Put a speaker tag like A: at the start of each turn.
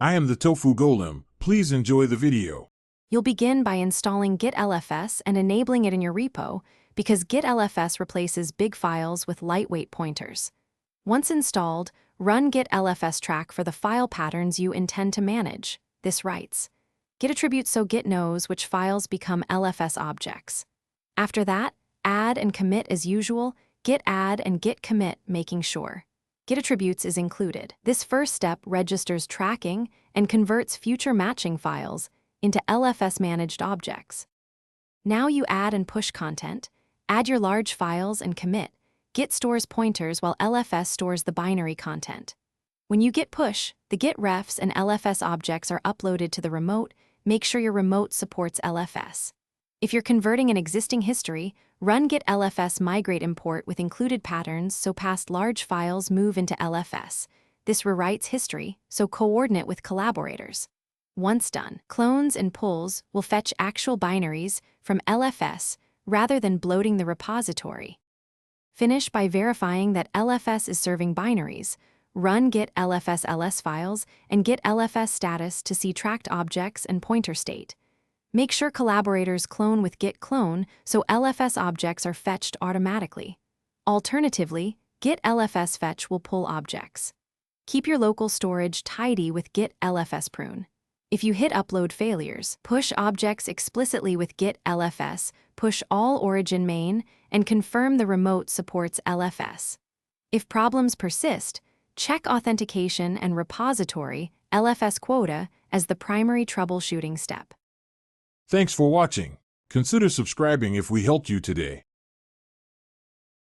A: I am the Tofu Golem. Please enjoy the video.
B: You'll begin by installing Git Lfs and enabling it in your repo because Git Lfs replaces big files with lightweight pointers. Once installed, run Git Lfs track for the file patterns you intend to manage. This writes Git attributes so Git knows which files become LFS objects. After that, add and commit as usual, git add and git commit, making sure Git attributes is included. This first step registers tracking and converts future matching files into LFS-managed objects. Now you add and push content, add your large files and commit. Git stores pointers while LFS stores the binary content. When you git push, the Git refs and LFS objects are uploaded to the remote. Make sure your remote supports LFS. If you're converting an existing history, run Git Lfs migrate import with included patterns so past large files move into LFS. This rewrites history, so coordinate with collaborators. Once done, clones and pulls will fetch actual binaries from LFS rather than bloating the repository. Finish by verifying that LFS is serving binaries. Run Git Lfs ls files and Git Lfs status to see tracked objects and pointer state. Make sure collaborators clone with git clone so LFS objects are fetched automatically. Alternatively, Git Lfs fetch will pull objects. Keep your local storage tidy with Git Lfs prune. If you hit upload failures, push objects explicitly with Git Lfs, push all origin main, and confirm the remote supports LFS. If problems persist, check authentication and repository LFS quota as the primary troubleshooting step.
A: Thanks for watching. Consider subscribing if we helped you today.